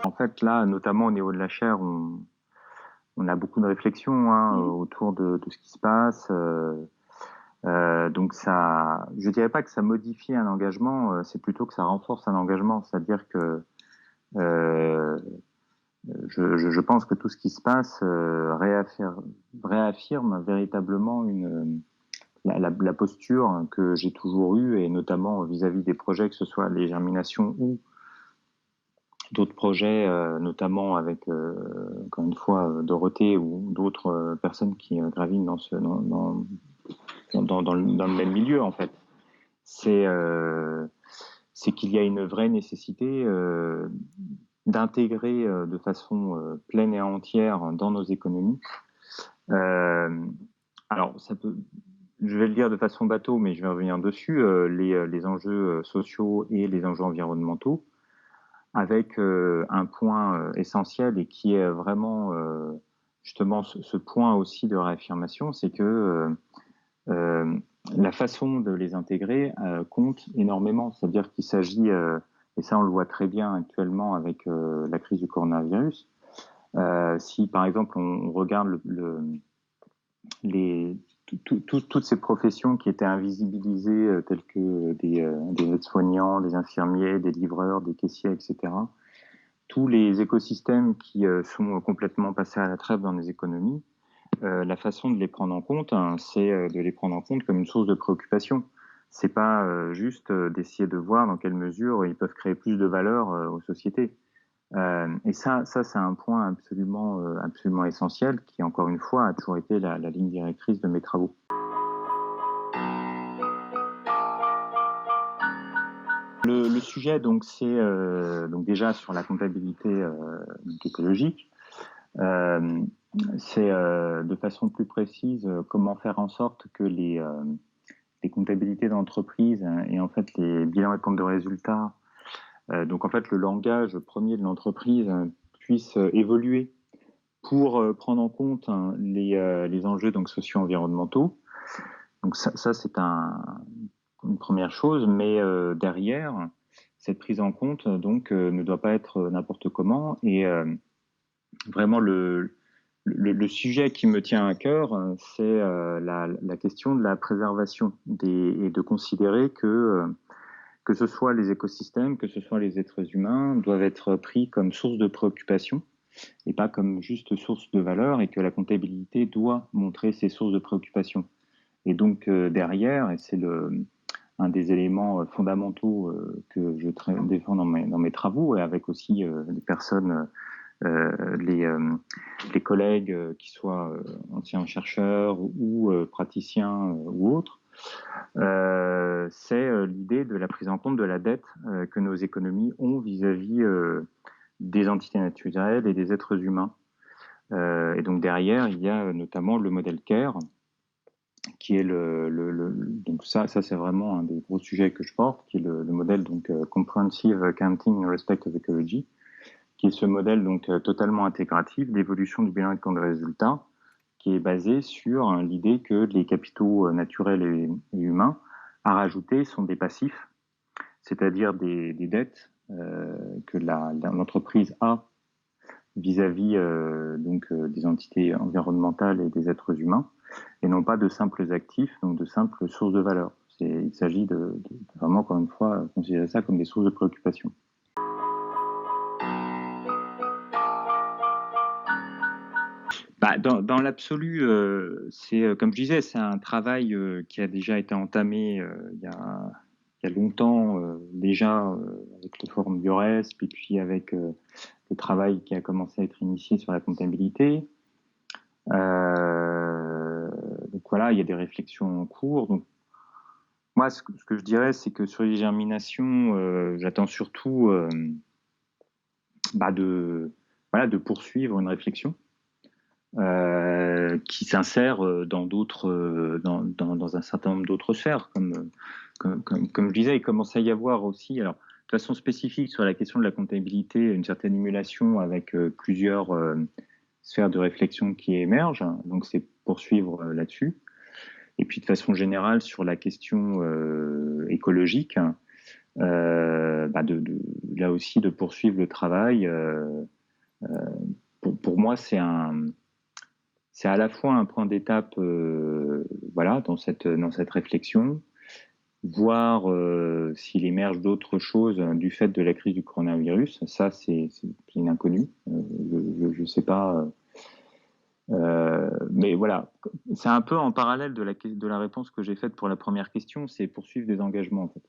En fait, là, notamment au niveau de la chaire, on a beaucoup de réflexions Mmh. autour de ce qui se passe. Donc ça, je dirais pas que ça modifie un engagement, c'est plutôt que ça renforce un engagement. C'est-à-dire que euh, je pense que tout ce qui se passe réaffirme véritablement la posture que j'ai toujours eue, et notamment vis-à-vis des projets, que ce soit les germinations ou d'autres projets, notamment avec, encore une fois, Dorothée ou d'autres personnes qui gravitent dans le même milieu, en fait. C'est euh, c'est qu'il y a une vraie nécessité d'intégrer de façon pleine et entière dans nos économies. Euh, alors, je vais le dire de façon bateau, mais je vais revenir dessus, les enjeux sociaux et les enjeux environnementaux, avec un point essentiel, et qui est vraiment justement ce point aussi de réaffirmation, c'est que euh, la façon de les intégrer compte énormément. C'est-à-dire qu'il s'agit, et ça on le voit très bien actuellement avec la crise du coronavirus, si par exemple on regarde les, toutes ces professions qui étaient invisibilisées, telles que des aides-soignants, des infirmiers, des livreurs, des caissiers, etc., tous les écosystèmes qui sont complètement passés à la trappe dans les économies, la façon de les prendre en compte, hein, c'est de les prendre en compte comme une source de préoccupation. C'est pas juste d'essayer de voir dans quelle mesure ils peuvent créer plus de valeur aux sociétés. Et ça c'est un point absolument essentiel, qui encore une fois a toujours été la ligne directrice de mes travaux. Le sujet, donc, c'est donc déjà sur la comptabilité écologique. Euh, c'est de façon plus précise comment faire en sorte que les comptabilités d'entreprise et en fait les bilans et comptes de résultats, donc en fait le langage premier de l'entreprise, puisse évoluer pour prendre en compte les enjeux donc socio-environnementaux. Donc ça c'est une première chose, mais derrière, cette prise en compte donc ne doit pas être n'importe comment, et vraiment le sujet qui me tient à cœur, c'est la question de la préservation et de considérer que ce soit les écosystèmes, que ce soit les êtres humains, doivent être pris comme source de préoccupation et pas comme juste source de valeur, et que la comptabilité doit montrer ces sources de préoccupation. Et donc derrière, et c'est un des éléments fondamentaux que je défends dans mes travaux, et avec aussi les personnes, les collègues, qui soient anciens chercheurs ou praticiens ou autres, c'est l'idée de la prise en compte de la dette que nos économies ont vis-à-vis des entités naturelles et des êtres humains. Et donc derrière, il y a notamment le modèle CARE, qui est donc ça c'est vraiment un des gros sujets que je porte, qui est le modèle donc Comprehensive Accounting in Respect of Ecology, qui est ce modèle donc totalement intégratif d'évolution du bilan et de compte de résultats, qui est basé sur l'idée que les capitaux naturels et humains à rajouter sont des passifs, c'est-à-dire des dettes que l'entreprise a vis-à- -vis des entités environnementales et des êtres humains, et non pas de simples actifs, donc de simples sources de valeur. Il s'agit de vraiment, encore une fois, considérer ça comme des sources de préoccupation. Bah, dans l'absolu, c'est comme je disais, c'est un travail qui a déjà été entamé il y a longtemps déjà, avec le forum Biorest, et puis avec le travail qui a commencé à être initié sur la comptabilité. Donc voilà, il y a des réflexions en cours. Donc moi, ce que je dirais, c'est que sur les germinations, j'attends surtout voilà, de poursuivre une réflexion qui s'insère dans d'autres, dans un certain nombre d'autres sphères, comme je disais, il commence à y avoir aussi, alors de façon spécifique sur la question de la comptabilité, une certaine émulation avec plusieurs sphères de réflexion qui émergent, donc c'est poursuivre là-dessus. Et puis de façon générale sur la question écologique, là aussi de poursuivre le travail. Pour moi, c'est à la fois un point d'étape, voilà, dans cette réflexion, voir s'il émerge d'autres choses du fait de la crise du coronavirus. Ça, c'est une inconnue. Je ne sais pas. Mais voilà, c'est un peu en parallèle de la réponse que j'ai faite pour la première question, c'est poursuivre des engagements, en fait.